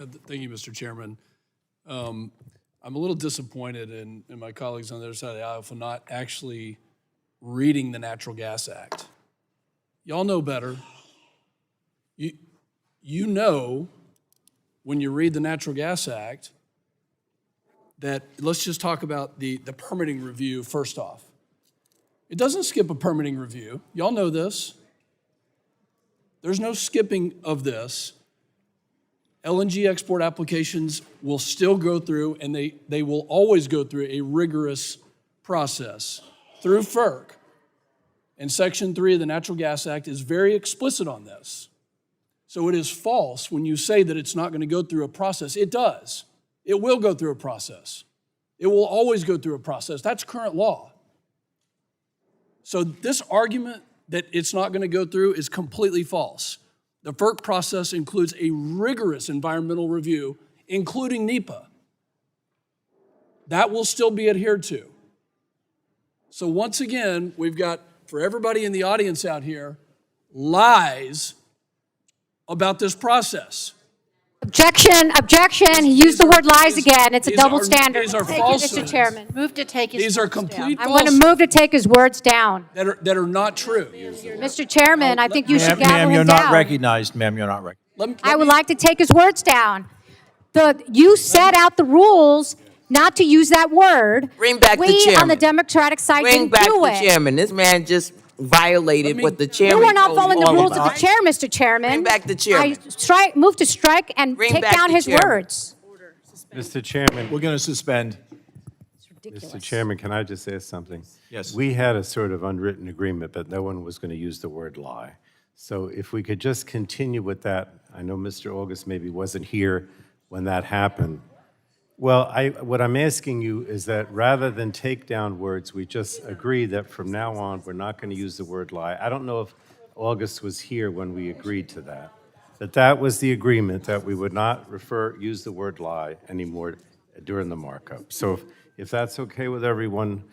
Thank you, Mr. Chairman. I'm a little disappointed in my colleagues on the other side of the aisle for not actually reading the Natural Gas Act. Y'all know better. You know when you read the Natural Gas Act that, let's just talk about the permitting review first off. It doesn't skip a permitting review. Y'all know this. There's no skipping of this. LNG export applications will still go through, and they will always go through a rigorous process through FERC. And Section 3 of the Natural Gas Act is very explicit on this. So it is false when you say that it's not going to go through a process. It does. It will go through a process. It will always go through a process. That's current law. So this argument that it's not going to go through is completely false. The FERC process includes a rigorous environmental review, including NEPA. That will still be adhered to. So once again, we've got, for everybody in the audience out here, lies about this process. Objection, objection. He used the word lies again. It's a double standard. These are Thank you, falsehoods. Mr. Chairman. Move to take his These are words down. complete I'm going to falsehoods move to take his words down. that are not true. Mr. Chairman, I think you should gavel Ma'am, him you're down. not recognized. Ma'am, you're not recognized. I would like to take his words down. You set out the rules not to use that word. Bring back the We chairman. on the Democratic side Bring didn't back do the it. chairman. This man just violated what the chairman You were not told following you. the rules of the about. chair, Mr. Chairman. Bring back the chairman. Move to strike and Bring take back down the his chairman. words. Mr. Chairman, We're going to suspend. Mr. Chairman, can I just say something? Yes. We had a sort of unwritten agreement that no one was going to use the word lie. So if we could just continue with that, I know Mr. August maybe wasn't here when that happened. Well, what I'm asking you is that rather than take down words, we just agree that from now on, we're not going to use the word lie. I don't know if August was here when we agreed to that. That was the agreement, that we would not use the word lie anymore during the markup. So if that's okay with everyone,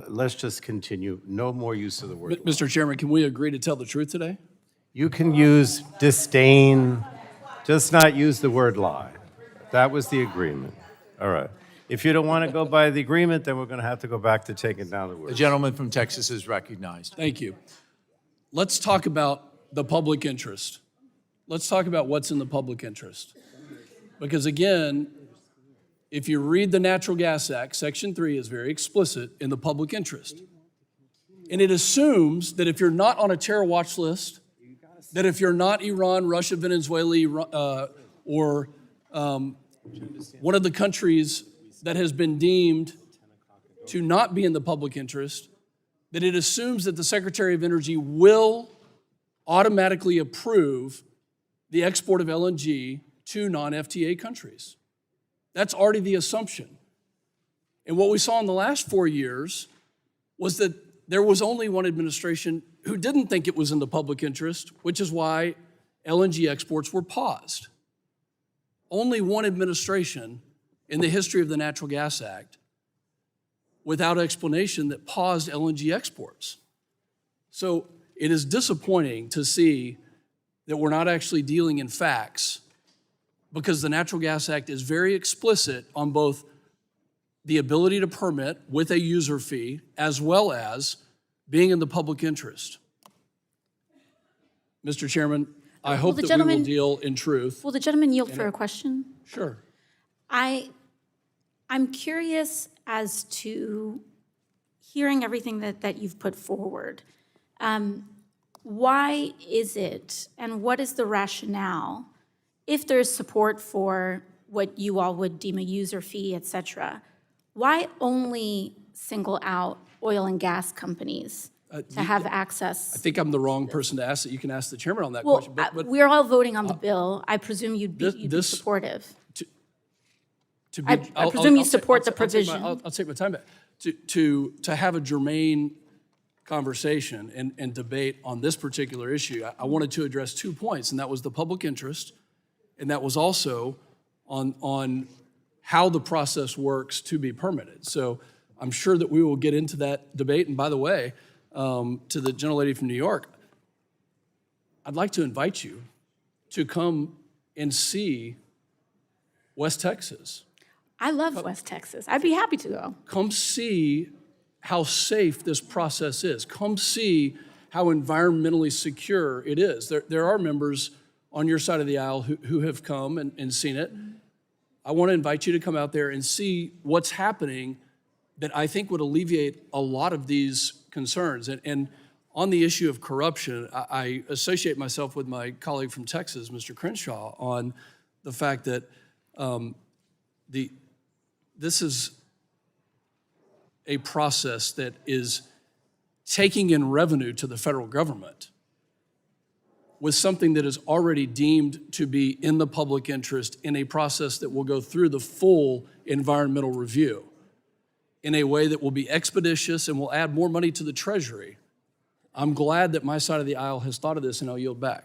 let's just continue. No more use of the word lie. Mr. Chairman, can we agree to tell the truth today? You can use disdain, just not use the word lie. That was the agreement. All right. If you don't want to go by the agreement, then we're going to have to go back to taking down the word. The gentleman from Texas is recognized. Thank you. Let's talk about the public interest. Let's talk about what's in the public interest. Because again, if you read the Natural Gas Act, Section 3 is very explicit in the public interest. And it assumes that if you're not on a terror watch list, that if you're not Iran, Russia, Venezuela, or one of the countries that has been deemed to not be in the public interest, that it assumes that the Secretary of Energy will automatically approve the export of LNG to non-FTA countries. That's already the assumption. And what we saw in the last 4 years was that there was only one administration who didn't think it was in the public interest, which is why LNG exports were paused. Only one administration in the history of the Natural Gas Act without explanation that paused LNG exports. So it is disappointing to see that we're not actually dealing in facts, because the Natural Gas Act is very explicit on both the ability to permit with a user fee as well as being in the public interest. Mr. Chairman, I hope that we will deal in truth. Will the gentleman yield for a question? Sure. I'm curious as to hearing everything that you've put forward. Why is it, and what is the rationale, if there's support for what you all would deem a user fee, et cetera, why only single out oil and gas companies to have access? I think I'm the wrong person to ask it. You can ask the chairman on that Well, question. But we're all voting on the bill. I presume you'd be supportive. I presume you support the provision. I'll take my time back. To have a germane conversation and debate on this particular issue, I wanted to address 2 points, and that was the public interest, and that was also on how the process works to be permitted. So I'm sure that we will get into that debate. And by the way, to the gentlelady from New York, I'd like to invite you to come and see West Texas. I love West Texas. I'd be happy to go. Come see how safe this process is. Come see how environmentally secure it is. There are members on your side of the aisle who have come and seen it. I want to invite you to come out there and see what's happening that I think would alleviate a lot of these concerns. And on the issue of corruption, I associate myself with my colleague from Texas, Mr. Crenshaw, on the fact that this is a process that is taking in revenue to the federal government with something that is already deemed to be in the public interest in a process that will go through the full environmental review in a way that will be expeditious and will add more money to the Treasury. I'm glad that my side of the aisle has thought of this, and I'll yield back.